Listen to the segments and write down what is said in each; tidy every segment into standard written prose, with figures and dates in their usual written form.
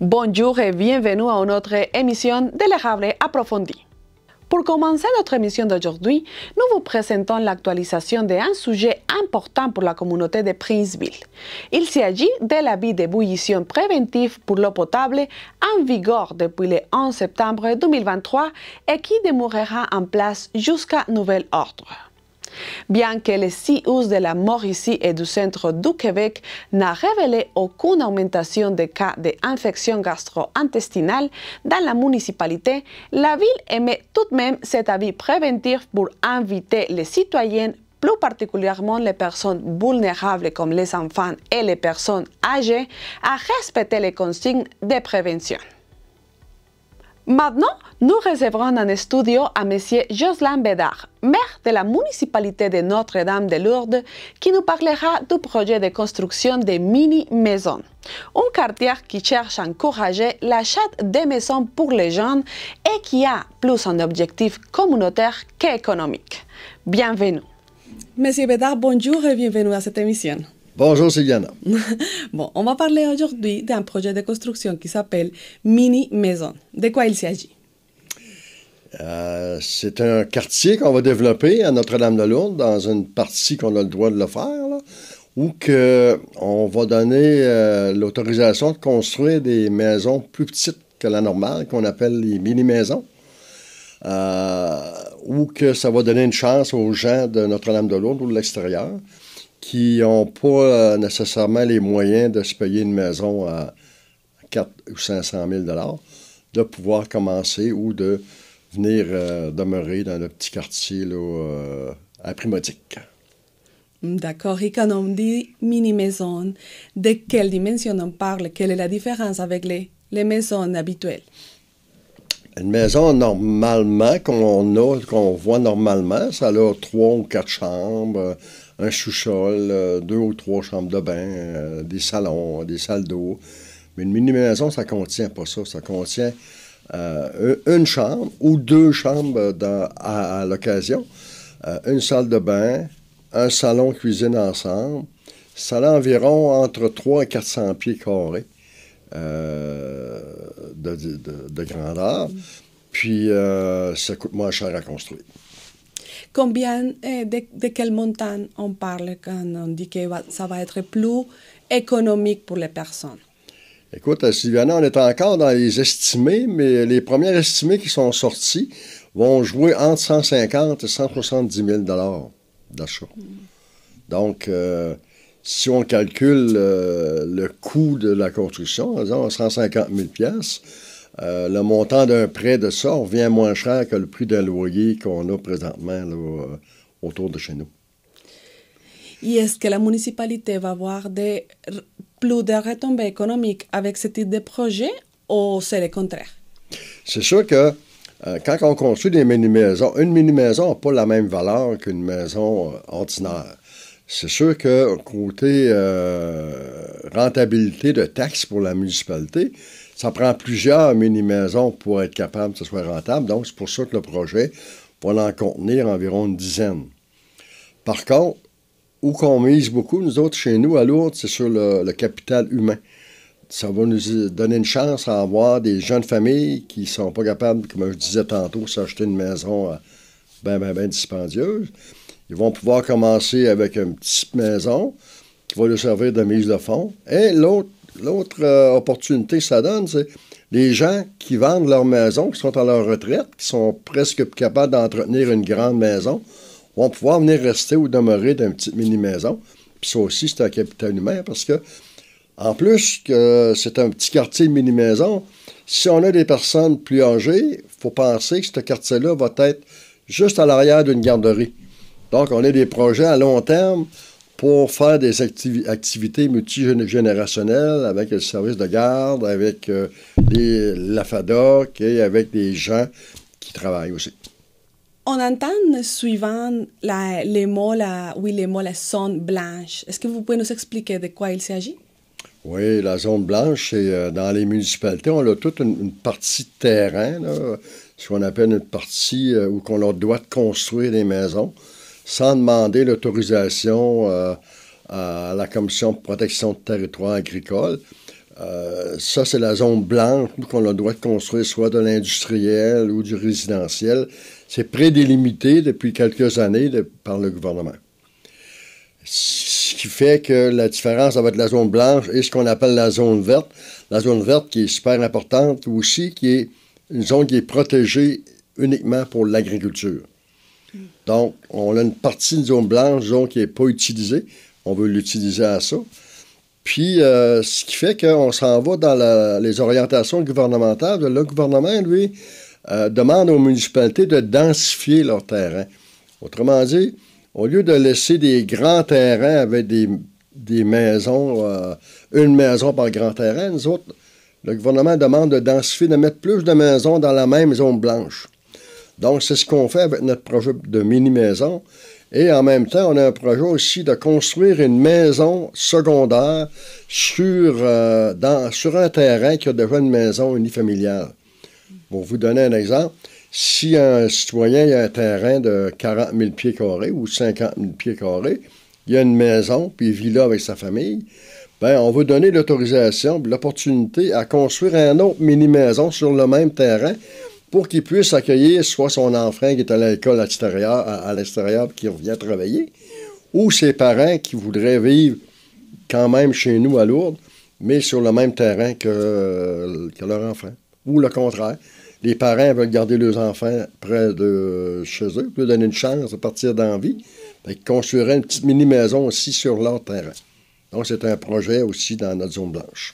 Bonjour et bienvenue à une autre émission de l'érable approfondi. Pour commencer notre émission d'aujourd'hui, nous vous présentons l'actualisation d'un sujet important pour la communauté de Princeville. Il s'agit de l'avis d'ébullition préventive pour l'eau potable en vigueur depuis le 11 septembre 2023 et qui demeurera en place jusqu'à nouvel ordre. Bien que le CIUS de la Mauricie et du centre du Québec n'a révélé aucune augmentation des cas d'infection gastro-intestinale dans la municipalité, la ville émet tout de même cet avis préventif pour inviter les citoyens, plus particulièrement les personnes vulnérables comme les enfants et les personnes âgées, à respecter les consignes de prévention. Maintenant, nous recevrons en studio à M. Jocelyn Bédard, maire de la municipalité de Notre-Dame-de-Lourdes, qui nous parlera du projet de construction de mini-maisons. Un quartier qui cherche à encourager l'achat de maisons pour les jeunes et qui a plus un objectif communautaire qu'économique. Bienvenue. Monsieur Bédard, bonjour et bienvenue à cette émission. Bonjour Sylviana. Bon, on va parler aujourd'hui d'un projet de construction qui s'appelle Mini Maison. De quoi il s'agit? C'est un quartier qu'on va développer à Notre-Dame-de-Lourdes, dans une partie qu'on a le droit de le faire, là, où on va donner l'autorisation de construire des maisons plus petites que la normale, qu'on appelle les mini-maisons, où que ça va donner une chance aux gens de Notre-Dame-de-Lourdes ou de l'extérieur, qui n'ont pas nécessairement les moyens de se payer une maison à 400 ou 500 000 $, de pouvoir commencer ou de venir demeurer dans le petit quartier là, à prix modique. D'accord. Et quand on dit mini-maison, de quelle dimension on parle? Quelle est la différence avec les maisons habituelles? Une maison, normalement, qu'on voit normalement, ça a 3 ou 4 chambres, un sous-sol, 2 ou 3 chambres de bain, des salons, des salles d'eau. Mais une mini-maison, ça contient pas ça. Ça contient une chambre ou 2 chambres à l'occasion, une salle de bain, un salon-cuisine ensemble. Ça a environ entre 300 et 400 pieds carrés de grandeur. Puis, ça coûte moins cher à construire. Combien, de quel montant on parle quand on dit que ça va être plus économique pour les personnes? Écoute, Sylviana, on est encore dans les estimés, mais les premiers estimés qui sont sortis vont jouer entre 150 et 170 000 $ d'achat. Donc, si on calcule le coût de la construction, disons 150 000 $, le montant d'un prêt de ça revient moins cher que le prix d'un loyer qu'on a présentement là, autour de chez nous. Et est-ce que la municipalité va avoir plus de retombées économiques avec ce type de projet ou c'est le contraire? C'est sûr que quand on construit des mini-maisons, une mini-maison n'a pas la même valeur qu'une maison ordinaire. C'est sûr que côté rentabilité de taxes pour la municipalité, ça prend plusieurs mini-maisons pour être capable que ce soit rentable. Donc, c'est pour ça que le projet va en contenir environ une dizaine. Par contre, où qu'on mise beaucoup, nous autres, chez nous, à Lourdes, c'est sur le capital humain. Ça va nous donner une chance à avoir des jeunes familles qui ne sont pas capables, comme je disais tantôt, s'acheter une maison bien dispendieuse. Ils vont pouvoir commencer avec une petite maison qui va leur servir de mise de fonds. Et l'autre opportunité que ça donne, c'est les gens qui vendent leur maison, qui sont à leur retraite, qui sont presque capables d'entretenir une grande maison, vont pouvoir venir rester ou demeurer dans une petite mini-maison. Puis ça aussi, c'est un capital humain parce que, en plus que c'est un petit quartier de mini-maison, si on a des personnes plus âgées, il faut penser que ce quartier-là va être juste à l'arrière d'une garderie. Donc, on a des projets à long terme pour faire des activités multigénérationnelles avec le service de garde, avec la FADOC et avec des gens qui travaillent aussi. On entend souvent les mots, la zone blanche. Est-ce que vous pouvez nous expliquer de quoi il s'agit? Oui, la zone blanche, c'est dans les municipalités, on a toute une partie de terrain, là, ce qu'on appelle une partie où on leur doit construire des maisons, sans demander l'autorisation à la Commission de protection de territoire agricole. Ça, c'est la zone blanche qu'on a le droit de construire soit de l'industriel ou du résidentiel. C'est prédélimité depuis quelques années par le gouvernement. Ce qui fait que la différence avec la zone blanche et ce qu'on appelle la zone verte. La zone verte qui est super importante aussi, qui est une zone qui est protégée uniquement pour l'agriculture. Donc, on a une partie de zone blanche, zone qui n'est pas utilisée. On veut l'utiliser à ça. Puis, ce qui fait qu'on s'en va dans les orientations gouvernementales. Le gouvernement, lui, demande aux municipalités de densifier leur terrain. Autrement dit, au lieu de laisser des grands terrains avec des maisons, une maison par grand terrain, nous autres, le gouvernement demande de densifier, de mettre plus de maisons dans la même zone blanche. Donc, c'est ce qu'on fait avec notre projet de mini-maison. Et en même temps, on a un projet aussi de construire une maison secondaire sur un terrain qui a déjà une maison unifamiliale. Pour vous donner un exemple, si un citoyen a un terrain de 40 000 pieds carrés ou 50 000 pieds carrés, il a une maison, puis il vit là avec sa famille, bien, on va donner l'autorisation, l'opportunité à construire une autre mini-maison sur le même terrain pour qu'il puisse accueillir soit son enfant qui est à l'école à l'extérieur qui revient travailler, ou ses parents qui voudraient vivre quand même chez nous à Lourdes, mais sur le même terrain que leur enfant. Ou le contraire. Les parents veulent garder leurs enfants près de chez eux, leur donner une chance de partir d'envie. Ils construiraient une petite mini-maison aussi sur leur terrain. Donc, c'est un projet aussi dans notre zone blanche.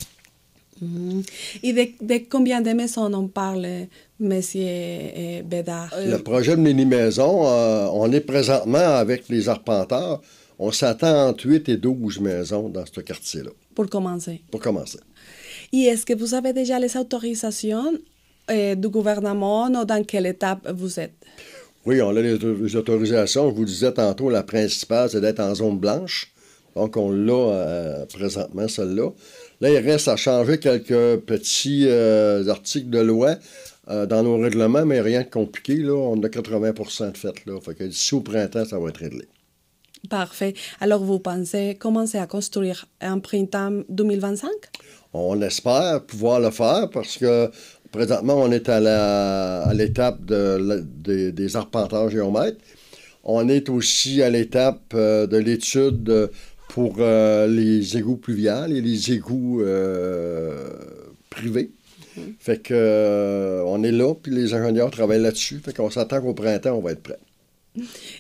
Et de combien de maisons on parle, M. Bédard? Le projet de mini-maison, on est présentement avec les arpenteurs. On s'attend entre 8 et 12 maisons dans ce quartier-là. Pour commencer. Pour commencer. Et est-ce que vous avez déjà les autorisations du gouvernement ou dans quelle étape vous êtes? Oui, on a les autorisations. Je vous disais tantôt, la principale, c'est d'être en zone blanche. Donc, on l'a présentement, celle-là. Là, il reste à changer quelques petits articles de loi dans nos règlements, mais rien de compliqué. Là, on a 80% de fait. Là. Fait que d'ici au printemps, ça va être réglé. Parfait. Alors, vous pensez commencer à construire en printemps 2025? On espère pouvoir le faire parce que présentement, on est à l'étape des arpenteurs géomètres. On est aussi à l'étape de l'étude pour les égouts pluviales et les égouts privés. Fait que on est là, puis les ingénieurs travaillent là-dessus. Fait qu'on s'attend qu'au printemps, on va être prêt.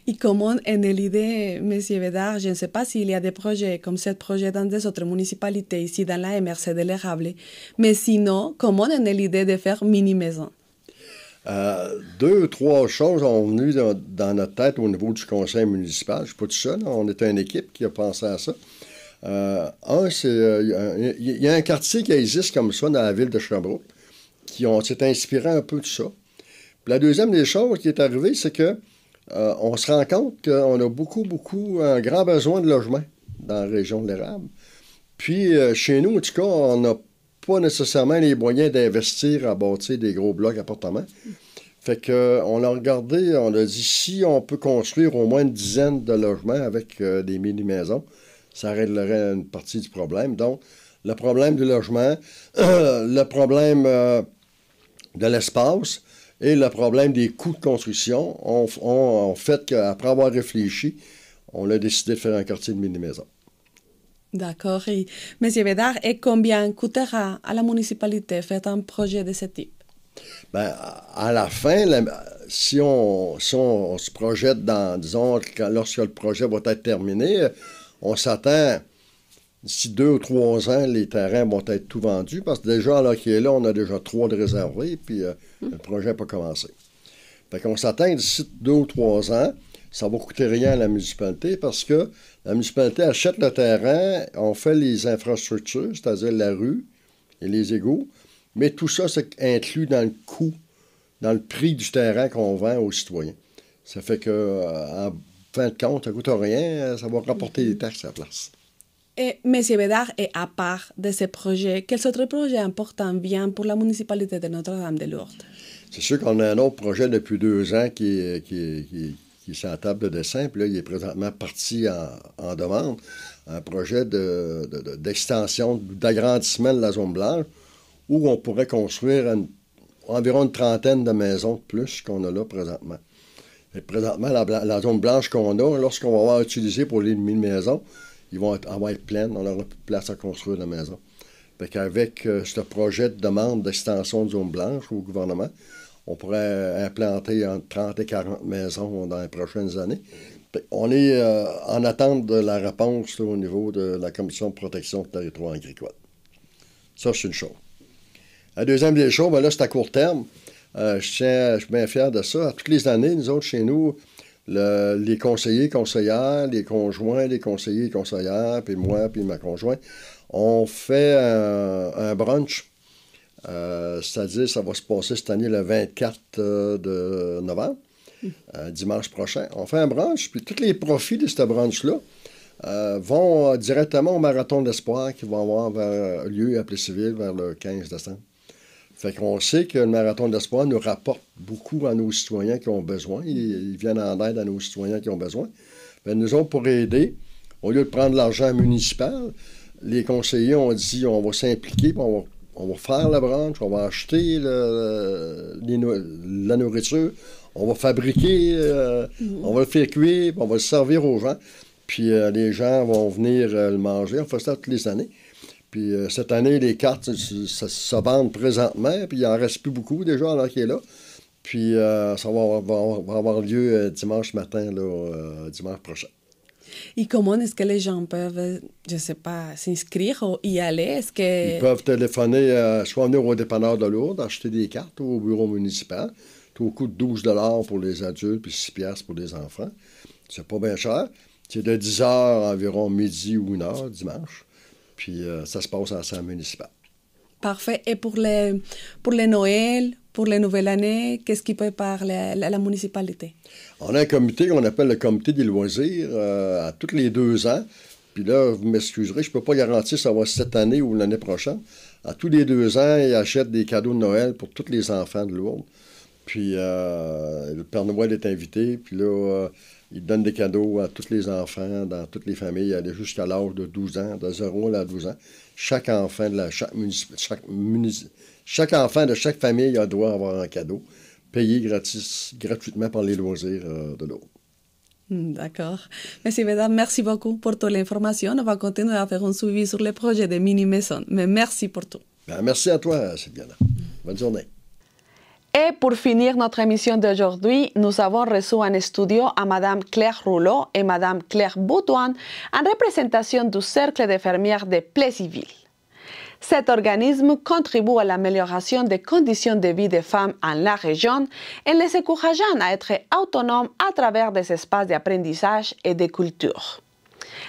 Et comment est née l'idée, M. Bédard? Je ne sais pas s'il y a des projets comme ce projet dans des autres municipalités, ici dans la MRC de l'Érable. Mais sinon, comment est née l'idée de faire mini-maison? 2 ou 3 choses ont venu dans notre tête au niveau du conseil municipal. Je ne suis pas tout seul, on est une équipe qui a pensé à ça. Il y a un quartier qui existe comme ça dans la ville de Sherbrooke qui s'est inspiré un peu de ça. Puis la deuxième des choses qui est arrivée, c'est que on se rend compte qu'on a un grand besoin de logement dans la région de l'Érable. Puis chez nous, en tout cas, on n'a pas nécessairement les moyens d'investir à bâtir des gros blocs appartements. Fait qu'on a regardé, on a dit, si on peut construire au moins une dizaine de logements avec des mini-maisons, ça réglerait une partie du problème. Donc, le problème du logement, le problème de l'espace et le problème des coûts de construction ont fait qu'après avoir réfléchi, on a décidé de faire un quartier de mini-maison. D'accord. Et, M. Bédard, et combien coûtera à la municipalité faire un projet de ce type? Bien, à la fin, si on se projette dans, disons, lorsque le projet va être terminé, on s'attend, d'ici 2 ou 3 ans, les terrains vont être tout vendus, parce que déjà, là, qui est là, on a déjà 3 de réservés, puis le projet n'a pas commencé. Fait qu'on s'attend d'ici 2 ou 3 ans, ça va coûter rien à la municipalité, parce que la municipalité achète le terrain, on fait les infrastructures, c'est-à-dire la rue et les égouts, mais tout ça, c'est inclus dans le coût, dans le prix du terrain qu'on vend aux citoyens. Ça fait que, en fin de compte, ça ne coûte rien, ça va rapporter des taxes à la place. Et M. Bédard, et à part de ces projets, quels autres projets importants viennent pour la municipalité de Notre-Dame-de-Lourdes? C'est sûr qu'on a un autre projet depuis 2 ans qui qui est sur la table de dessin. Puis là, il est présentement parti en demande un projet d'extension, d'agrandissement de la zone blanche, où on pourrait construire environ une trentaine de maisons de plus qu'on a là présentement. Et présentement, la zone blanche qu'on a, lorsqu'on va avoir utilisé pour les 1000 maisons, elle va être pleine, on n'aura plus de place à construire de maisons. Fait qu'avec ce projet de demande d'extension de zone blanche au gouvernement, on pourrait implanter entre 30 et 40 maisons dans les prochaines années. On est en attente de la réponse là, au niveau de la Commission de protection du territoire agricole. Ça, c'est une chose. La deuxième des choses, ben là, c'est à court terme. Je suis bien fier de ça. À toutes les années, nous autres, chez nous, les conseillers, conseillères, les conjoints, les conseillers et conseillères, puis moi, puis ma conjointe, on fait un brunch. C'est-à-dire, ça va se passer cette année le 24 de novembre, dimanche prochain. On fait un brunch, puis tous les profits de ce brunch-là vont directement au Marathon d'Espoir qui va avoir lieu à Plessisville vers le 15 décembre. Fait qu'on sait que le Marathon d'Espoir nous rapporte beaucoup à nos citoyens qui ont besoin. Ils viennent en aide à nos citoyens qui ont besoin. Bien, nous autres, pour aider, au lieu de prendre l'argent municipal, les conseillers ont dit on va s'impliquer, on va faire le brunch, on va acheter la nourriture, on va fabriquer, on va le faire cuire, on va le servir aux gens. Puis les gens vont venir le manger. On fait ça toutes les années. Puis cette année, les cartes se vendent présentement, puis il n'en reste plus beaucoup déjà alors qu'il est là. Puis ça va avoir lieu dimanche matin, là, dimanche prochain. Et comment est-ce que les gens peuvent, je ne sais pas, s'inscrire ou y aller? Est-ce que... Ils peuvent téléphoner, soit venir au dépanneur de Lourdes, acheter des cartes au bureau municipal. C'est au coût de 12 $ pour les adultes, puis 6 $ pour les enfants. C'est pas bien cher. C'est de 10 h environ midi ou 1 h dimanche. Puis ça se passe à la salle municipale. Parfait. Et pour les Noël, pour les nouvelles années, qu'est-ce qui prépare la municipalité? On a un comité qu'on appelle le comité des loisirs à tous les 2 ans. Puis là, vous m'excuserez, je ne peux pas garantir si ça va cette année ou l'année prochaine. À tous les 2 ans, ils achètent des cadeaux de Noël pour tous les enfants de Lourdes. Puis le Père Noël est invité. Puis là, il donne des cadeaux à tous les enfants, dans toutes les familles, aller jusqu'à l'âge de 12 ans, de 0 à 12 ans. Chaque enfant de chaque famille doit avoir un cadeau, payé gratuitement par les loisirs de Lourdes. D'accord. Merci, mesdames. Merci beaucoup pour toute l'information. On va continuer à faire un suivi sur le projet de mini-maison. Mais merci pour tout. Ben, merci à toi, Sylviana. Bonne journée. Et pour finir notre émission d'aujourd'hui, nous avons reçu en studio à Mme Claire Rouleau et Mme Claire Boudouin en représentation du Cercle des fermières de Plessisville. Cet organisme contribue à l'amélioration des conditions de vie des femmes en la région en les encourageant à être autonomes à travers des espaces d'apprentissage et de culture.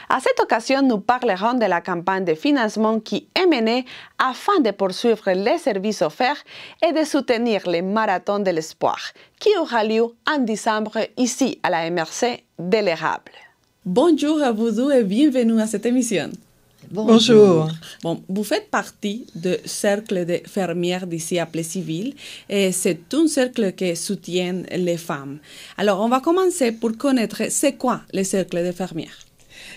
À cette occasion, nous parlerons de la campagne de financement qui est menée afin de poursuivre les services offerts et de soutenir le Marathon de l'Espoir, qui aura lieu en décembre ici à la MRC de l'Érable. Bonjour à vous deux et bienvenue à cette émission. Bonjour. Bon, vous faites partie du cercle de fermières d'ici à Plessisville et c'est un cercle qui soutient les femmes. Alors, on va commencer pour connaître c'est quoi le cercle de fermières.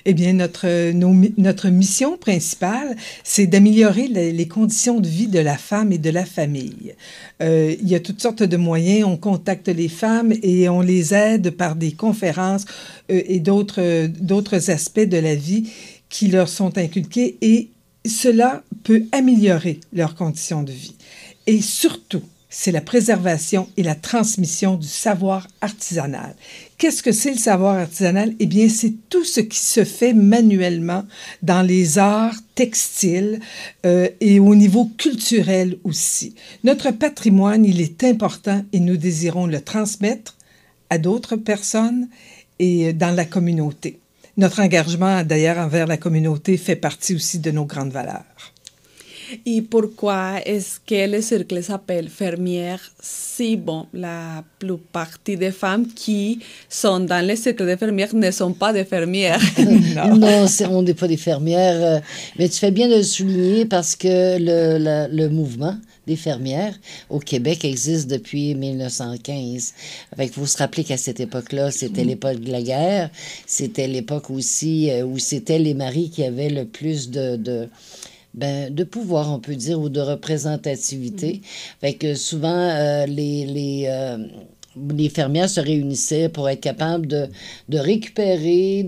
Eh bien, notre mission principale, c'est d'améliorer les conditions de vie de la femme et de la famille. Il y a toutes sortes de moyens. On contacte les femmes et on les aide par des conférences et d'autres aspects de la vie qui leur sont inculqués et cela peut améliorer leurs conditions de vie. Et surtout, c'est la préservation et la transmission du savoir artisanal. Qu'est-ce que c'est le savoir artisanal? Eh bien, c'est tout ce qui se fait manuellement dans les arts textiles et au niveau culturel aussi. Notre patrimoine, il est important et nous désirons le transmettre à d'autres personnes et dans la communauté. Notre engagement, d'ailleurs, envers la communauté fait partie aussi de nos grandes valeurs. Et pourquoi est-ce que le cercle s'appelle fermière si bon, la plupart des femmes qui sont dans le cercle des fermières ne sont pas des fermières? Non, on n'est pas des fermières. Mais tu fais bien de le souligner parce que le mouvement des fermières au Québec existe depuis 1915. Fait qu'il faut se rappeler qu'à cette époque-là, c'était l'époque de la guerre. C'était l'époque aussi où c'était les maris qui avaient le plus de pouvoir, on peut dire, ou de représentativité. Fait que souvent, les fermières se réunissaient pour être capables de récupérer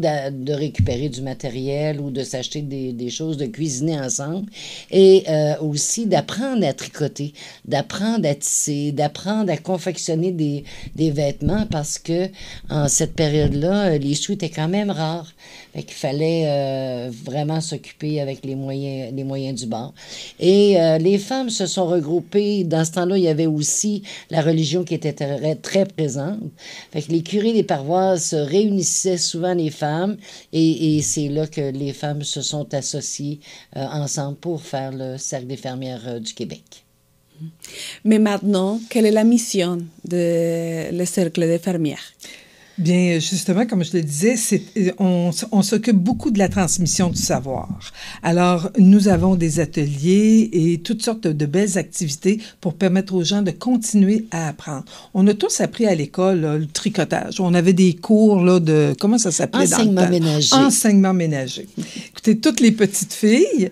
du matériel ou de s'acheter des choses, de cuisiner ensemble et aussi d'apprendre à tricoter, d'apprendre à tisser, d'apprendre à confectionner des vêtements parce que en cette période-là, les sous étaient quand même rares. Fait qu'il fallait vraiment s'occuper avec les moyens du bord. Et les femmes se sont regroupées. Dans ce temps-là, il y avait aussi la religion qui était très présente. Fait que les curés des paroisses réunissaient souvent les femmes et c'est là que les femmes se sont associées ensemble pour faire le Cercle des fermières du Québec. Mais maintenant, quelle est la mission du Cercle des fermières? Bien, justement, comme je le disais, on s'occupe beaucoup de la transmission du savoir. Alors, nous avons des ateliers et toutes sortes de belles activités pour permettre aux gens de continuer à apprendre. On a tous appris à l'école là, le tricotage. On avait des cours là, de... Comment ça s'appelait dans le temps? Enseignement ménager. Enseignement ménager. Écoutez, toutes les petites filles,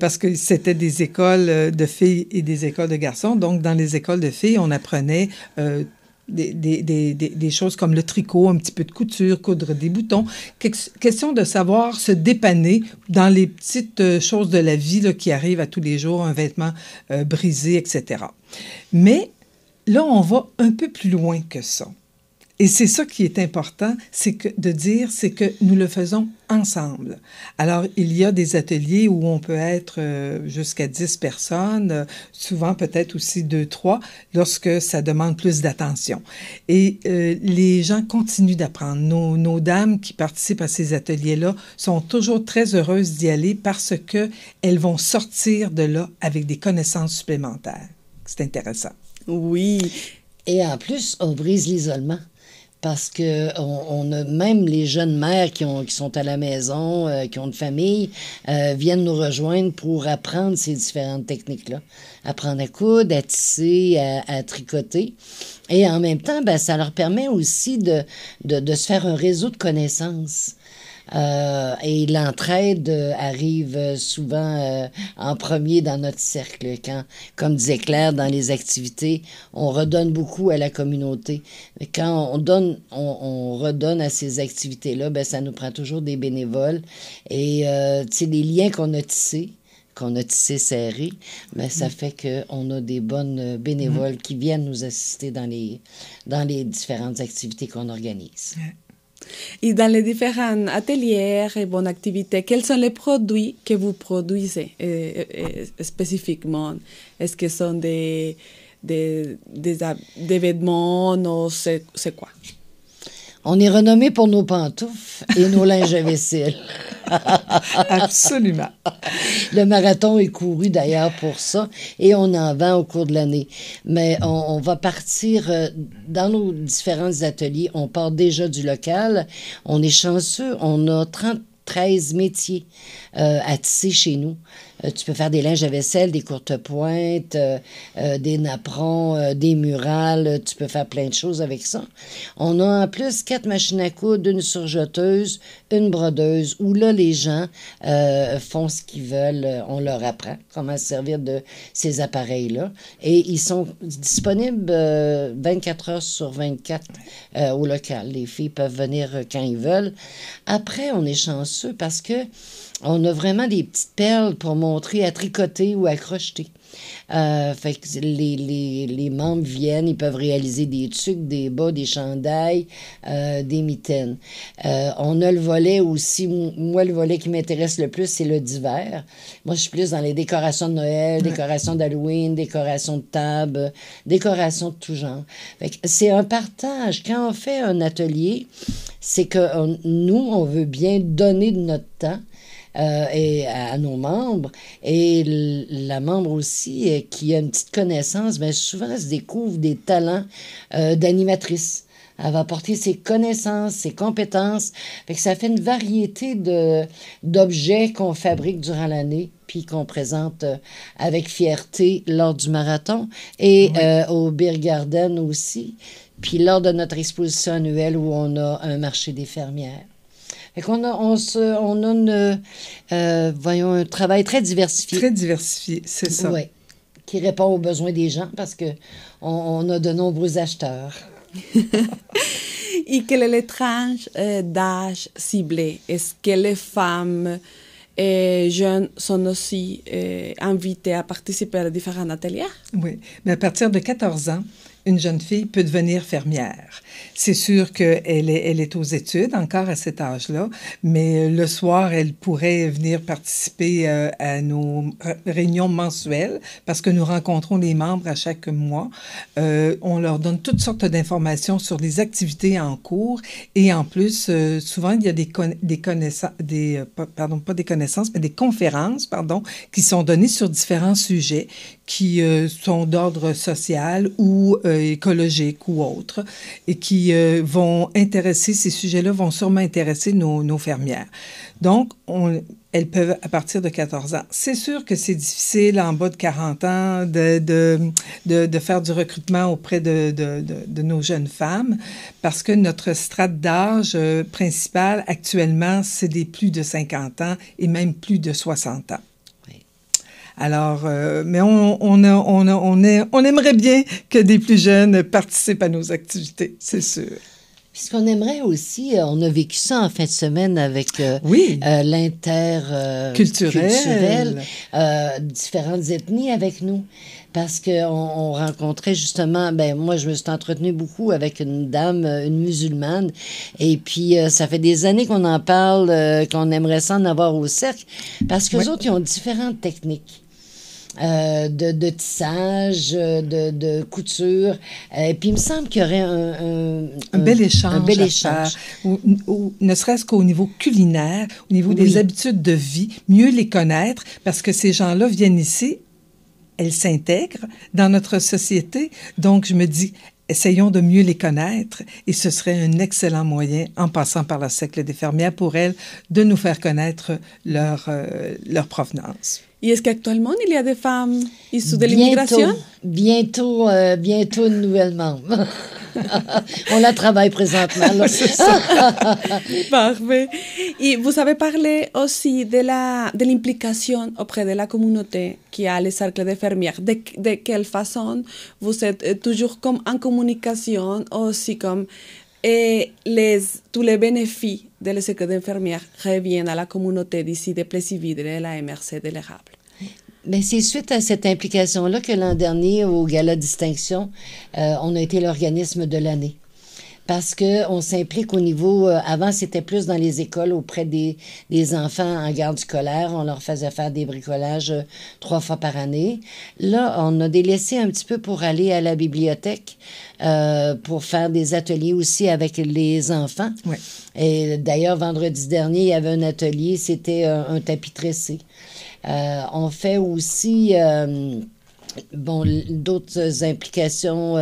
parce que c'était des écoles de filles et des écoles de garçons, donc dans les écoles de filles, on apprenait... des choses comme le tricot, un petit peu de couture, coudre des boutons. Question de savoir se dépanner dans les petites choses de la vie là, qui arrivent à tous les jours, un vêtement brisé, etc. Mais là, on va un peu plus loin que ça. Et c'est ça qui est important, c'est que nous le faisons ensemble. Alors, il y a des ateliers où on peut être jusqu'à 10 personnes, souvent peut-être aussi 2, 3, lorsque ça demande plus d'attention. Et les gens continuent d'apprendre. Nos dames qui participent à ces ateliers-là sont toujours très heureuses d'y aller parce qu'elles vont sortir de là avec des connaissances supplémentaires. C'est intéressant. Oui. Et en plus, on brise l'isolement. Parce que on a même les jeunes mères qui sont à la maison, qui ont une famille, viennent nous rejoindre pour apprendre ces différentes techniques-là. Apprendre à coudre, à tisser, à tricoter. Et en même temps, ben, ça leur permet aussi de se faire un réseau de connaissances. Et l'entraide arrive souvent en premier dans notre cercle. Quand, comme disait Claire, dans les activités, on redonne beaucoup à la communauté. Quand on redonne à ces activités-là, ben, ça nous prend toujours des bénévoles. Et tu sais, les liens qu'on a tissés serrés, ben, ça fait qu'on a des bonnes bénévoles qui viennent nous assister dans les différentes activités qu'on organise. Et dans les différents ateliers et bonnes activités, quels sont les produits que vous produisez spécifiquement? Est-ce que ce sont des vêtements ou c'est quoi? On est renommé pour nos pantoufles et nos linges à vaisselle. Absolument. Le marathon est couru d'ailleurs pour ça et on en vend au cours de l'année. Mais on va partir dans nos différents ateliers. On part déjà du local. On est chanceux. On a 13 métiers à tisser chez nous. Tu peux faire des linges à vaisselle, des courtes pointes, des napperons, des murales. Tu peux faire plein de choses avec ça. On a en plus 4 machines à coudre, une surjeteuse, une brodeuse, où là, les gens font ce qu'ils veulent. On leur apprend comment se servir de ces appareils-là. Et ils sont disponibles 24 heures sur 24 au local. Les filles peuvent venir quand ils veulent. Après, on est chanceux parce que on a vraiment des petites perles pour montrer à tricoter ou à crocheter. Fait que les membres viennent, ils peuvent réaliser des tuques, des bas, des chandails, des mitaines. On a le volet aussi, moi le volet qui m'intéresse le plus, c'est le d'hiver. Moi je suis plus dans les décorations de Noël, décorations d'Halloween, décorations de table, décorations de tout genre. Fait que c'est un partage. Quand on fait un atelier, c'est que nous, on veut bien donner de notre temps. Et à nos membres. Et la membre aussi qui a une petite connaissance, bien souvent, se découvre des talents d'animatrice. Elle va apporter ses connaissances, ses compétences. Fait que ça fait une variété d'objets qu'on fabrique durant l'année puis qu'on présente avec fierté lors du marathon et au Beer Garden aussi. Puis lors de notre exposition annuelle où on a un marché des fermières. Fait qu'on a, on a voyons, un travail très diversifié. Très diversifié, c'est ça. Oui, qui répond aux besoins des gens parce que on a de nombreux acheteurs. Et quelle est la tranche d'âge ciblée? Est-ce que les femmes jeunes sont aussi invitées à participer à différents ateliers? Oui, mais à partir de 14 ans, une jeune fille peut devenir fermière. C'est sûr qu'elle est aux études encore à cet âge-là, mais le soir, elle pourrait venir participer à nos réunions mensuelles parce que nous rencontrons les membres à chaque mois. On leur donne toutes sortes d'informations sur les activités en cours et en plus, souvent, il y a des conférences, qui sont données sur différents sujets qui sont d'ordre social ou écologique ou autre, et qui vont intéresser, ces sujets-là vont sûrement intéresser nos fermières. Donc, elles peuvent, à partir de 14 ans. C'est sûr que c'est difficile en bas de 40 ans de faire du recrutement auprès de nos jeunes femmes, parce que notre strate d'âge principal actuellement, c'est des plus de 50 ans et même plus de 60 ans. Alors, mais on aimerait bien que des plus jeunes participent à nos activités, c'est sûr. Puis ce qu'on aimerait aussi, on a vécu ça en fin de semaine avec culturel, différentes ethnies avec nous. Parce qu'on rencontrait justement, moi je me suis entretenue beaucoup avec une dame, une musulmane, et puis ça fait des années qu'on en parle, qu'on aimerait ça en avoir au cercle, parce qu'eux autres, ils ont différentes techniques. De tissage, de couture. Et puis, il me semble qu'il y aurait un bel échange. Ou ne serait-ce qu'au niveau culinaire, au niveau des habitudes de vie, mieux les connaître, parce que ces gens-là viennent ici, elles s'intègrent dans notre société. Donc, je me dis, essayons de mieux les connaître et ce serait un excellent moyen, en passant par le cercle des fermières, pour elles, de nous faire connaître leur provenance. Et est-ce qu'actuellement, il y a des femmes issues de l'immigration? Bientôt une nouvelle membre. On la travaille présentement. Là. C'est ça. Parfait. Et vous avez parlé aussi de l'implication auprès de la communauté qui a le cercle des fermières. De quelle façon vous êtes toujours comme en communication, aussi comme tous les bénéfices de le cercle des fermières reviennent à la communauté d'ici de Plessisville et de la MRC de l'érable? Mais c'est suite à cette implication-là que l'an dernier, au Gala Distinction, on a été l'organisme de l'année. Parce qu'on s'implique au niveau... avant, c'était plus dans les écoles auprès des enfants en garde scolaire. On leur faisait faire des bricolages 3 fois par année. Là, on a délaissé un petit peu pour aller à la bibliothèque, pour faire des ateliers aussi avec les enfants. Oui. Et d'ailleurs, vendredi dernier, il y avait un atelier, c'était un tapis tressé. On fait aussi d'autres implications.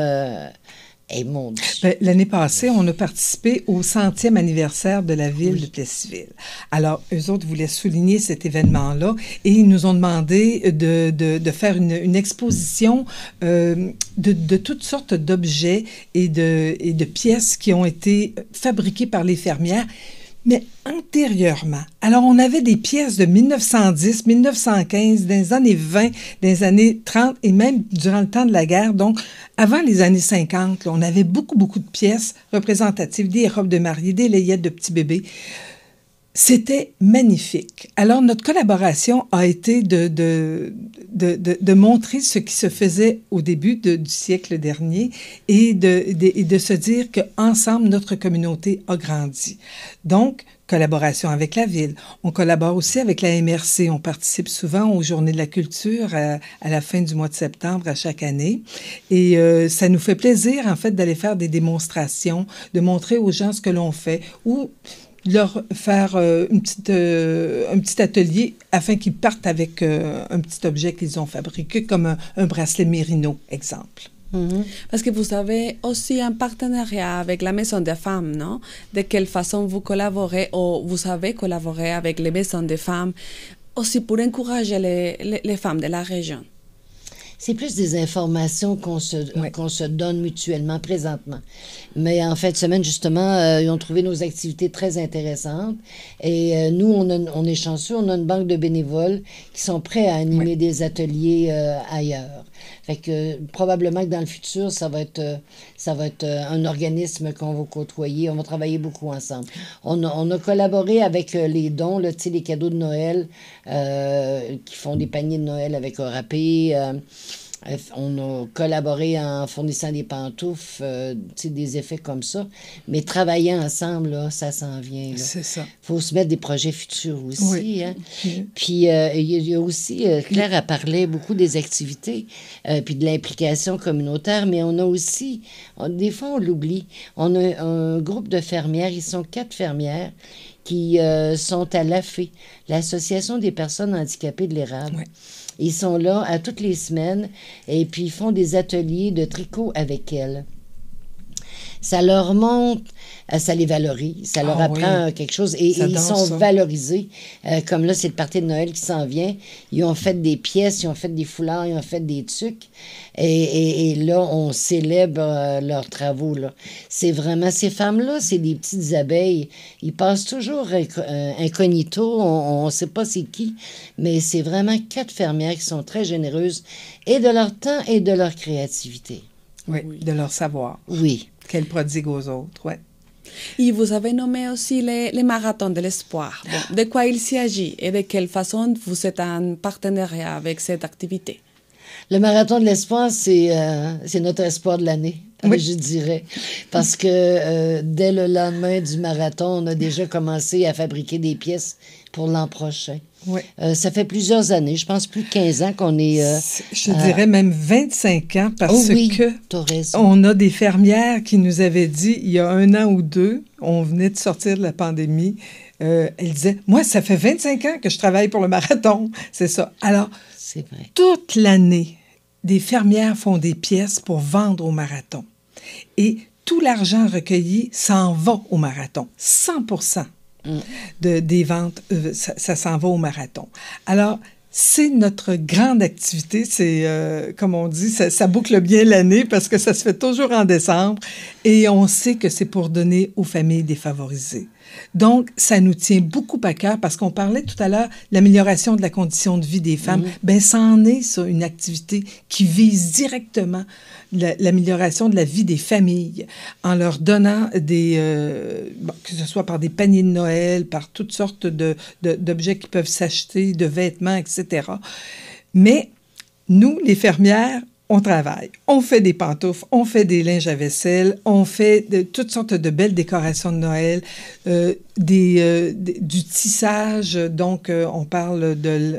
L'année passée, on a participé au 100e anniversaire de la ville de Plessisville. Alors, eux autres voulaient souligner cet événement-là et ils nous ont demandé de faire une exposition de toutes sortes d'objets et de pièces qui ont été fabriquées par les fermières. Mais antérieurement, alors on avait des pièces de 1910, 1915, des années 20, des années 30 et même durant le temps de la guerre. Donc, avant les années 50, là, on avait beaucoup de pièces représentatives, des robes de mariée, des layettes de petits bébés. C'était magnifique. Alors, notre collaboration a été de montrer ce qui se faisait au début du siècle dernier et de se dire qu'ensemble, notre communauté a grandi. Donc, collaboration avec la ville. On collabore aussi avec la MRC. On participe souvent aux Journées de la culture à la fin du mois de septembre à chaque année. Et ça nous fait plaisir, en fait, d'aller faire des démonstrations, de montrer aux gens ce que l'on fait ou leur faire un petit atelier afin qu'ils partent avec un petit objet qu'ils ont fabriqué, comme un bracelet Mérino, exemple. Parce que vous avez aussi un partenariat avec la Maison des femmes, non? De quelle façon vous collaborez ou vous avez collaboré avec les maisons des femmes aussi pour encourager les femmes de la région? C'est plus des informations qu'on se donne mutuellement présentement. Mais en fin de semaine, justement, ils ont trouvé nos activités très intéressantes. Et nous, on est chanceux, on a une banque de bénévoles qui sont prêts à animer des ateliers ailleurs. Fait que probablement que dans le futur, ça va être un organisme qu'on va côtoyer. On va travailler beaucoup ensemble. On a collaboré avec les dons, là, tu sais, les cadeaux de Noël, qui font des paniers de Noël avec Orapé. On a collaboré en fournissant des pantoufles, des effets comme ça. Mais travailler ensemble, là, ça s'en vient. C'est ça. Il faut se mettre des projets futurs aussi. Oui. Hein? Puis il y a aussi, Claire a parlé beaucoup des activités, puis de l'implication communautaire, mais on a aussi, des fois on l'oublie, on a un groupe de fermières, ils sont 4 fermières qui sont à l'AFE, l'Association des personnes handicapées de l'érable. Oui. Ils sont là à toutes les semaines et puis ils font des ateliers de tricot avec elles. Ça leur montre, ça les valorise, ça leur apprend quelque chose et ils sont valorisés. Comme là, c'est le party de Noël qui s'en vient. Ils ont fait des pièces, ils ont fait des foulards, ils ont fait des tucs et là, on célèbre leurs travaux. Là. C'est vraiment, ces femmes-là, c'est des petites abeilles. Ils passent toujours incognito, on ne sait pas c'est qui, mais c'est vraiment 4 fermières qui sont très généreuses et de leur temps et de leur créativité. Oui, de leur savoir. Oui. Qu'elles prodiguent aux autres, oui. Et vous avez nommé aussi les marathons de l'espoir. Bon, de quoi il s'agit et de quelle façon vous êtes en partenariat avec cette activité? Le marathon de l'espoir, c'est notre espoir de l'année, je dirais. Parce que dès le lendemain du marathon, on a déjà commencé à fabriquer des pièces pour l'an prochain. Oui. Ça fait plusieurs années, je pense plus de 15 ans qu'on est... je dirais même 25 ans parce que on a des fermières qui nous avaient dit, il y a 1 an ou 2, on venait de sortir de la pandémie, elles disaient, moi, ça fait 25 ans que je travaille pour le marathon, c'est ça. Alors, c'est vrai. Toute l'année, des fermières font des pièces pour vendre au marathon. Et tout l'argent recueilli s'en va au marathon, 100%. Des ventes, ça s'en va au marathon. Alors, c'est notre grande activité. C'est, comme on dit, ça boucle bien l'année parce que ça se fait toujours en décembre. Et on sait que c'est pour donner aux familles défavorisées. Donc, ça nous tient beaucoup à cœur parce qu'on parlait tout à l'heure de l'amélioration de la condition de vie des femmes. Ben, ça en est, ça, une activité qui vise directement l'amélioration de la vie des familles en leur donnant que ce soit par des paniers de Noël, par toutes sortes d'objets qui peuvent s'acheter, de vêtements, etc. Mais nous, les fermières, on travaille. On fait des pantoufles, on fait des linges à vaisselle, on fait toutes sortes de belles décorations de Noël, du tissage. Donc, on parle de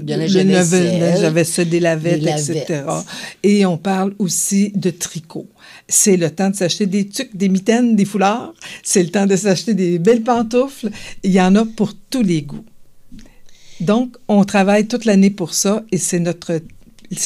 linge à vaisselle, des lavettes, etc. Et on parle aussi de tricot. C'est le temps de s'acheter des tucs, des mitaines, des foulards. C'est le temps de s'acheter des belles pantoufles. Il y en a pour tous les goûts. Donc, on travaille toute l'année pour ça et c'est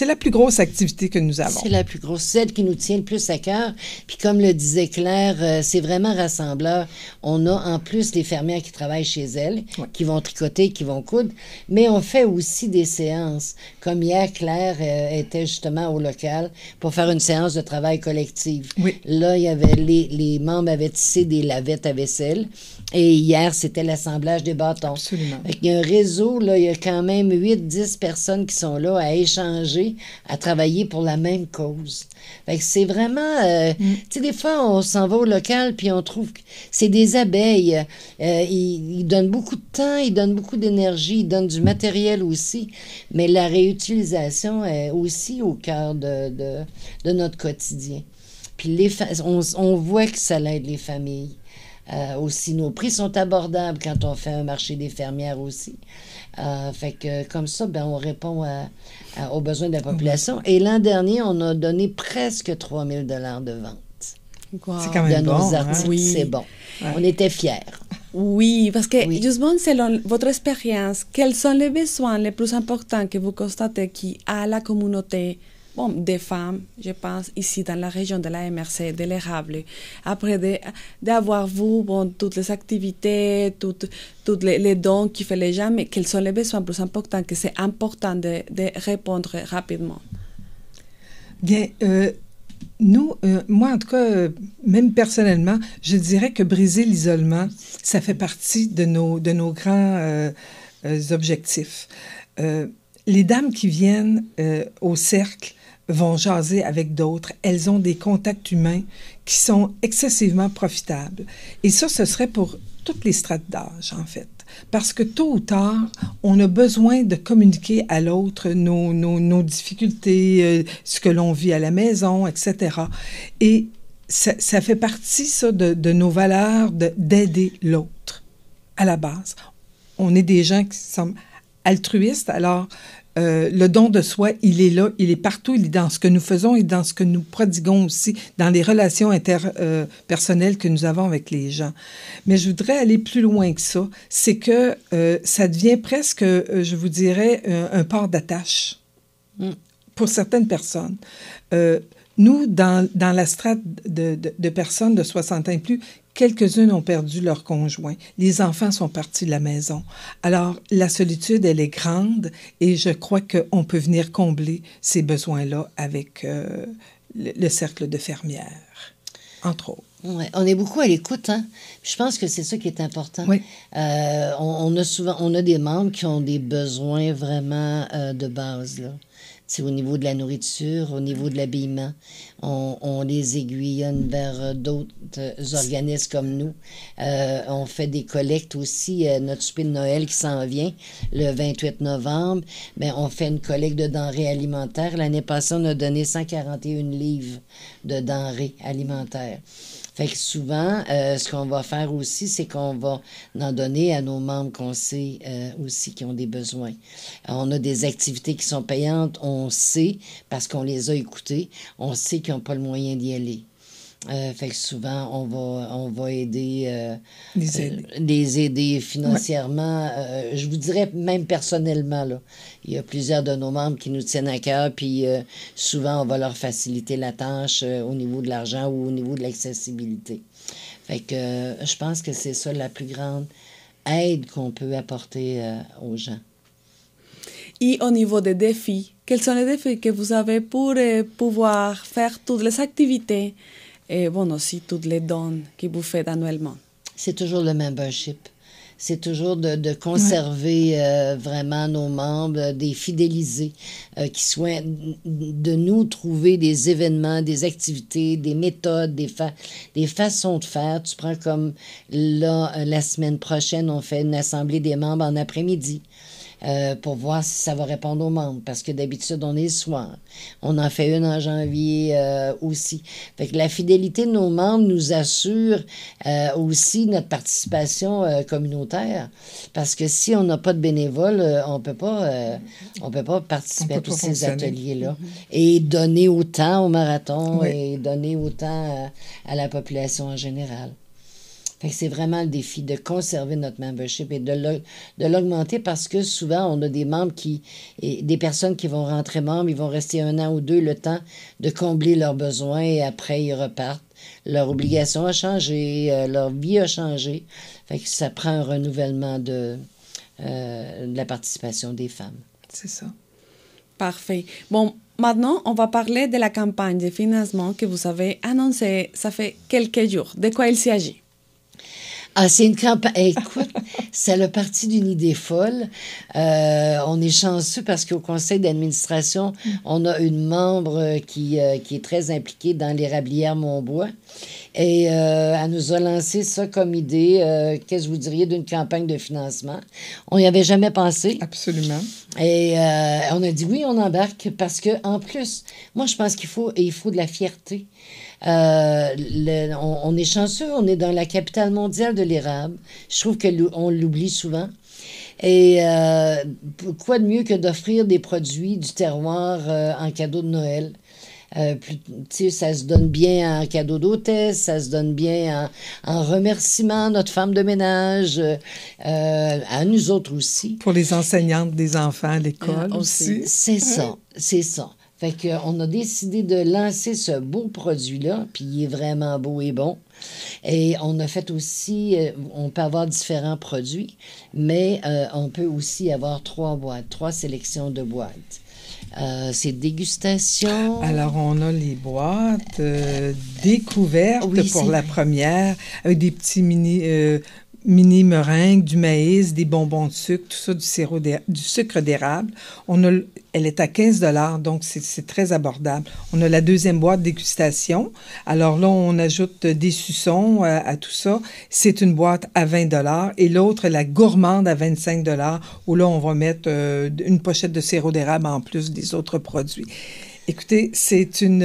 la plus grosse activité que nous avons. C'est la plus grosse, celle qui nous tient le plus à cœur. Puis comme le disait Claire, c'est vraiment rassembleur. On a en plus les fermières qui travaillent chez elles, qui vont tricoter, qui vont coudre, mais on fait aussi des séances. Comme hier, Claire était justement au local pour faire une séance de travail collective. Oui. Là, il y avait les membres avaient tissé des lavettes à vaisselle. Et hier, c'était l'assemblage des bâtons. Absolument. Il y a un réseau, là, il y a quand même 8-10 personnes qui sont là à échanger, à travailler pour la même cause. Fait que c'est vraiment... Tu sais, des fois, on s'en va au local, puis on trouve que c'est des abeilles. Ils donnent beaucoup de temps, ils donnent beaucoup d'énergie, ils donnent du matériel aussi. Mais la réutilisation est aussi au cœur de notre quotidien. Puis on voit que ça aide les familles. Aussi, nos prix sont abordables quand on fait un marché des fermières aussi. Fait que comme ça, ben, on répond aux besoins de la population. Et l'an dernier, on a donné presque 3 000 $ de vente. Wow. C'est quand même de bon. Nos articles. Oui. C'est bon. Ouais. On était fiers. Oui, parce que justement, selon votre expérience, quels sont les besoins les plus importants que vous constatez qui a la communauté des femmes, je pense, ici dans la région de la MRC, de l'érable. Après d'avoir vu toutes les activités, tous les dons qui font les gens, mais quels sont les besoins plus importants, que c'est important de répondre rapidement. Bien, nous, moi en tout cas, même personnellement, je dirais que briser l'isolement, ça fait partie de nos grands objectifs. Les dames qui viennent au cercle vont jaser avec d'autres. Elles ont des contacts humains qui sont excessivement profitables. Et ça, ce serait pour toutes les strates d'âge, en fait. Parce que tôt ou tard, on a besoin de communiquer à l'autre nos difficultés, ce que l'on vit à la maison, etc. Et ça fait partie, ça, de nos valeurs d'aider l'autre, à la base. On est des gens qui sont altruistes, alors le don de soi, il est là, il est partout, il est dans ce que nous faisons et dans ce que nous prodiguons aussi, dans les relations interpersonnelles que nous avons avec les gens. Mais je voudrais aller plus loin que ça. C'est que ça devient presque, je vous dirais, un port d'attache pour certaines personnes. Nous, dans la strate de personnes de 60 ans et plus, quelques-unes ont perdu leur conjoint. Les enfants sont partis de la maison. Alors, la solitude, elle est grande et je crois qu'on peut venir combler ces besoins-là avec le cercle de fermières, entre autres. Ouais, on est beaucoup à l'écoute, hein. Je pense que c'est ça qui est important. Oui. On a des membres qui ont des besoins vraiment de base, là. C'est au niveau de la nourriture, au niveau de l'habillement. On les aiguillonne vers d'autres organismes comme nous. On fait des collectes aussi. Notre souper de Noël qui s'en vient le 28 novembre, bien, on fait une collecte de denrées alimentaires. L'année passée, on a donné 141 livres de denrées alimentaires. Fait que souvent, ce qu'on va faire aussi, c'est qu'on va en donner à nos membres qu'on sait aussi qui ont des besoins. On a des activités qui sont payantes, on sait, parce qu'on les a écoutées, on sait qu'ils n'ont pas le moyen d'y aller. Fait que souvent, on va aider, les aider financièrement. Ouais. Je vous dirais même personnellement, là. Il y a plusieurs de nos membres qui nous tiennent à cœur, puis souvent, on va leur faciliter la tâche au niveau de l'argent ou au niveau de l'accessibilité. Fait que je pense que c'est ça la plus grande aide qu'on peut apporter aux gens. Et au niveau des défis, quels sont les défis que vous avez pour pouvoir faire toutes les activités et aussi tous les dons que vous faites annuellement? C'est toujours le membership. C'est toujours de conserver vraiment nos membres, de les fidéliser, qu'ils soient de nous trouver des événements, des activités, des méthodes, des façons de faire. Tu prends comme là, la semaine prochaine, on fait une assemblée des membres en après-midi. Pour voir si ça va répondre aux membres, parce que d'habitude, on est le soir. On en fait une en janvier aussi. Fait que la fidélité de nos membres nous assure aussi notre participation communautaire, parce que si on n'a pas de bénévoles, on peut pas participer à tous ces ateliers-là. Et donner autant au marathon et donner autant à la population en général. Fait que c'est vraiment le défi de conserver notre membership et de l'augmenter, parce que souvent, on a des membres des personnes qui vont rentrer membres, ils vont rester 1 an ou 2 le temps de combler leurs besoins et après, ils repartent. Leur obligation a changé, leur vie a changé. Fait que ça prend un renouvellement de la participation des femmes. C'est ça. Parfait. Bon, maintenant, on va parler de la campagne de financement que vous avez annoncée, ça fait quelques jours. De quoi il s'agit? Ah, c'est une campagne. Écoute, c'est le parti d'une idée folle. On est chanceux parce qu'au conseil d'administration, on a une membre qui est très impliquée dans l'érablière Montbois. Et elle nous a lancé ça comme idée. Qu'est-ce que vous diriez d'une campagne de financement? On n'y avait jamais pensé. Absolument. Et on a dit oui, on embarque parce que en plus, moi, je pense qu'il faut de la fierté. On est chanceux, on est dans la capitale mondiale de l'érable. Je trouve qu'on l'oublie souvent. Et quoi de mieux que d'offrir des produits du terroir en cadeau de Noël? Ça se donne bien en cadeau d'hôtesse, ça se donne bien en remerciement à notre femme de ménage, à nous autres aussi. Pour les enseignantes des enfants à l'école aussi. C'est ça. Fait qu'on a décidé de lancer ce beau produit-là, puis il est vraiment beau et bon. Et on a fait aussi, on peut avoir différents produits, mais on peut aussi avoir 3 boîtes, 3 sélections de boîtes. C'est dégustation. Alors, on a les boîtes découvertes pour la première, avec des petits mini meringues, du maïs, des bonbons de sucre, tout ça, du sucre d'érable. Elle est à 15 $, donc c'est très abordable. On a la deuxième boîte dégustation. Alors là, on ajoute des suçons à tout ça. C'est une boîte à 20 $. Et l'autre, la gourmande à 25 $, où là, on va mettre une pochette de sirop d'érable en plus des autres produits. Écoutez, c'est une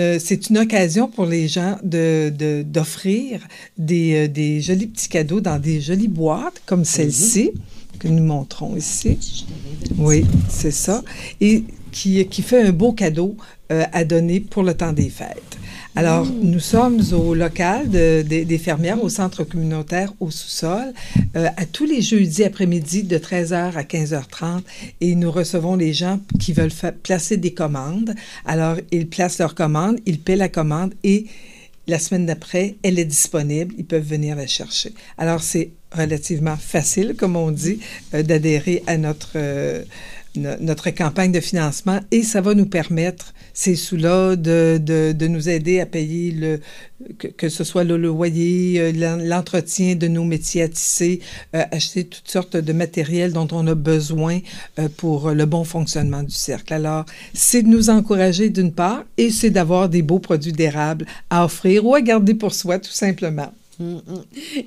occasion pour les gens d'offrir des jolis petits cadeaux dans des jolies boîtes comme celle-ci, que nous montrons ici. Oui, c'est ça. Et qui fait un beau cadeau à donner pour le temps des fêtes. Alors, nous sommes au local des fermières, au centre communautaire au sous-sol, à tous les jeudis après-midi de 13h à 15h30, et nous recevons les gens qui veulent placer des commandes. Alors, ils placent leur commande, ils paient la commande et la semaine d'après, elle est disponible, ils peuvent venir la chercher. Alors, c'est relativement facile, comme on dit, d'adhérer à notre campagne de financement et ça va nous permettre, ces sous-là, de nous aider à payer que ce soit le loyer, l'entretien de nos métiers à tisser, acheter toutes sortes de matériel dont on a besoin pour le bon fonctionnement du cercle. Alors, c'est de nous encourager d'une part et c'est d'avoir des beaux produits d'érable à offrir ou à garder pour soi, tout simplement.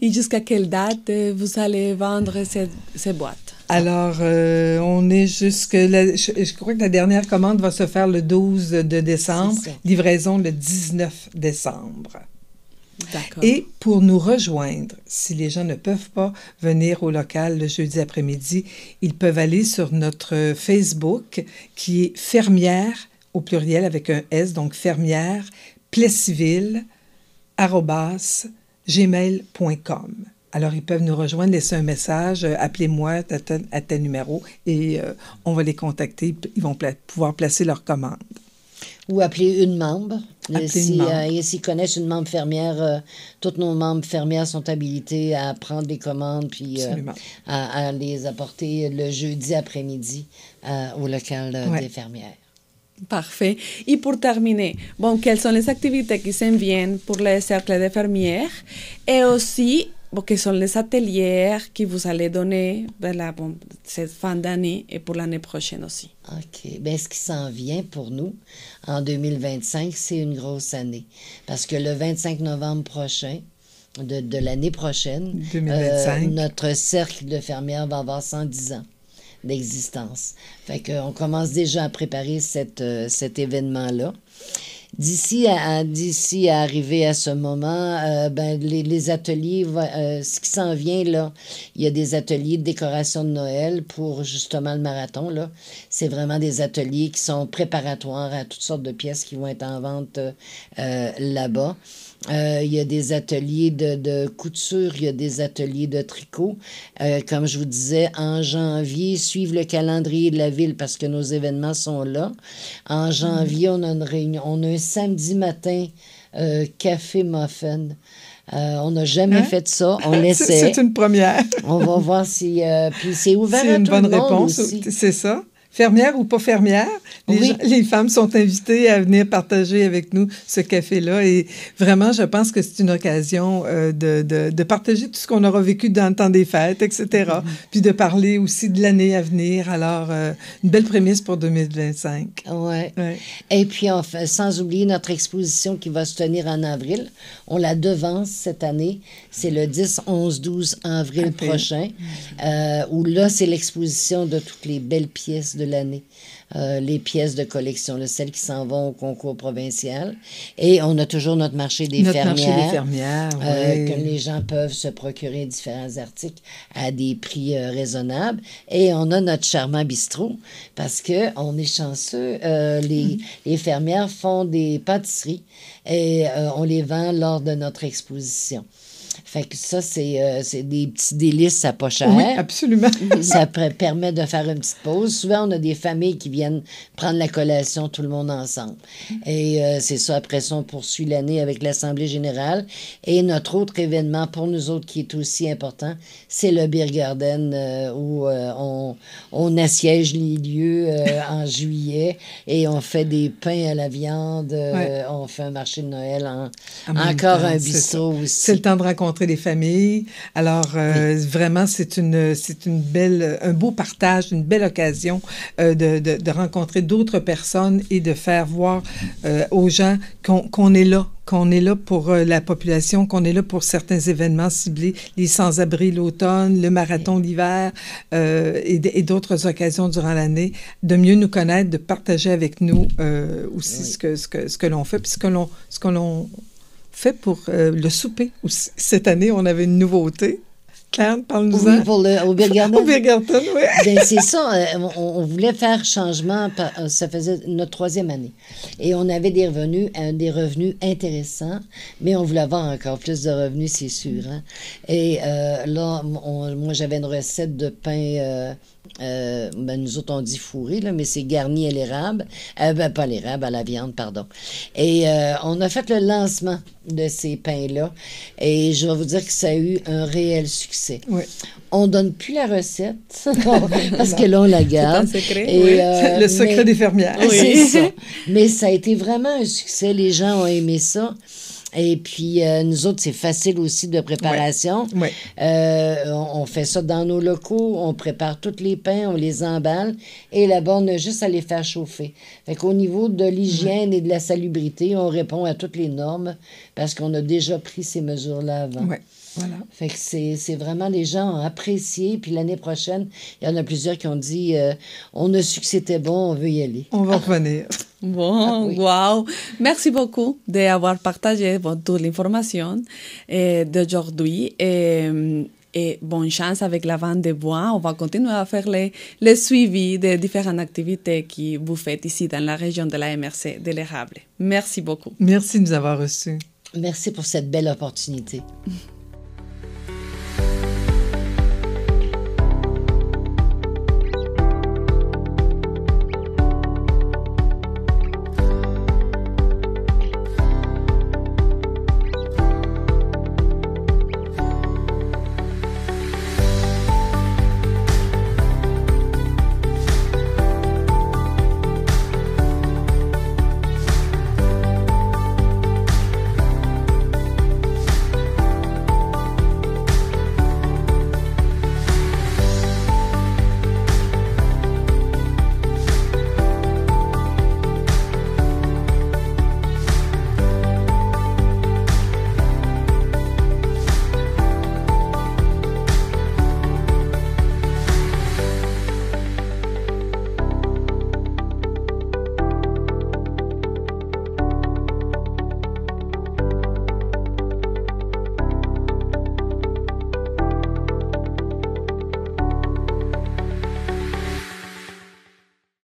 Et jusqu'à quelle date vous allez vendre ces boîtes? Alors, on est je crois que la dernière commande va se faire le 12 de décembre, livraison le 19 décembre. D'accord. Et pour nous rejoindre, si les gens ne peuvent pas venir au local le jeudi après-midi, ils peuvent aller sur notre Facebook qui est Fermière, au pluriel avec un S, donc Fermière, Plessisville, @gmail.com. Alors, ils peuvent nous rejoindre, laisser un message, appelez-moi à tel numéro et on va les contacter. Ils vont pouvoir placer leur commande. Ou appeler une membre. S'ils connaissent une membre fermière, toutes nos membres fermières sont habilitées à prendre des commandes puis à les apporter le jeudi après-midi au local des fermières. Parfait. Et pour terminer, quelles sont les activités qui s'en viennent pour le cercle des fermières et aussi quels sont les ateliers que vous allez donner cette fin d'année et pour l'année prochaine aussi? OK. Bien, ce qui s'en vient pour nous en 2025, c'est une grosse année. Parce que le 25 novembre prochain, de l'année prochaine, 2025. Notre cercle de fermières va avoir 110 ans d'existence. Fait qu'on commence déjà à préparer cet événement-là. D'ici à arriver à ce moment, les ateliers, ce qui s'en vient, là, il y a des ateliers de décoration de Noël pour justement le marathon, là. C'est vraiment des ateliers qui sont préparatoires à toutes sortes de pièces qui vont être en vente là-bas. Il y a des ateliers de couture, il y a des ateliers de tricot. Comme je vous disais, en janvier, suivre le calendrier de la ville parce que nos événements sont là. En janvier, on a une réunion, on a un samedi matin café muffin. On n'a jamais fait ça. On essaie. C'est une première. On va voir si... puis c'est ouvert à tout le monde. C'est une bonne réponse. Aussi. C'est ça. Fermière ou pas fermière, les femmes sont invitées à venir partager avec nous ce café-là. Et vraiment, je pense que c'est une occasion de partager tout ce qu'on aura vécu dans le temps des fêtes, etc. Puis de parler aussi de l'année à venir. Alors, une belle prémisse pour 2025. Ouais. Et puis, sans oublier notre exposition qui va se tenir en avril. On la devance cette année. C'est le 10, 11, 12 avril prochain. Où là, c'est l'exposition de toutes les belles pièces de l'année. Les pièces de collection, celles qui s'en vont au concours provincial. Et on a toujours notre marché des fermières. Notre marché des fermières, que les gens peuvent se procurer différents articles à des prix raisonnables. Et on a notre charmant bistrot parce qu'on est chanceux. Les fermières font des pâtisseries et on les vend lors de notre exposition. Fait que ça, c'est des petits délices, ça pas cher. Oui, absolument. Ça permet de faire une petite pause. Souvent, on a des familles qui viennent prendre la collation, tout le monde ensemble. Et c'est ça, après ça, on poursuit l'année avec l'Assemblée générale. Et notre autre événement, pour nous autres, qui est aussi important, c'est le Beer Garden, où on assiège les lieux en juillet et on fait des pains à la viande. On fait un marché de Noël, encore un bistrot aussi. C'est le temps de rencontrer les familles. Alors, vraiment, c'est une belle, un beau partage, une belle occasion de rencontrer d'autres personnes et de faire voir aux gens qu'on est là pour la population, qu'on est là pour certains événements ciblés, les sans-abri l'automne, le marathon l'hiver et d'autres occasions durant l'année, de mieux nous connaître, de partager avec nous aussi ce que l'on fait, puis ce que l'on fait pour le souper aussi. Cette année, on avait une nouveauté. Claire, parle-nous-en. Oui, au Beer Garden. Au Beer Garden, oui. Ben, c'est ça, on voulait faire changement, ça faisait notre 3e année. Et on avait des revenus intéressants, mais on voulait avoir encore plus de revenus, c'est sûr. Hein? Et là, moi, j'avais une recette de pain... nous autres, on dit fourré, là, mais c'est garni à l'érable. Pas à l'érable, à la viande, pardon. Et on a fait le lancement de ces pains-là. Et je vais vous dire que ça a eu un réel succès. Oui. On donne plus la recette, parce que là, on la garde. C'est un secret. Et, le secret des fermières. Oui. C'est ça. Mais ça a été vraiment un succès. Les gens ont aimé ça. Et puis, nous autres, c'est facile aussi de préparation. Oui. On fait ça dans nos locaux, on prépare tous les pains, on les emballe, et là-bas, on a juste à les faire chauffer. Fait qu'au niveau de l'hygiène et de la salubrité, on répond à toutes les normes, parce qu'on a déjà pris ces mesures-là avant. Oui. Voilà. Fait que c'est vraiment, les gens ont apprécié. Puis l'année prochaine, il y en a plusieurs qui ont dit on a su que c'était bon, on veut y aller. On va revenir. Bon, oui. wow. Merci beaucoup d'avoir partagé toute l'information d'aujourd'hui. Et bonne chance avec la vente de bois. On va continuer à faire le suivi des différentes activités que vous faites ici dans la région de la MRC de l'Érable. Merci beaucoup. Merci de nous avoir reçus. Merci pour cette belle opportunité.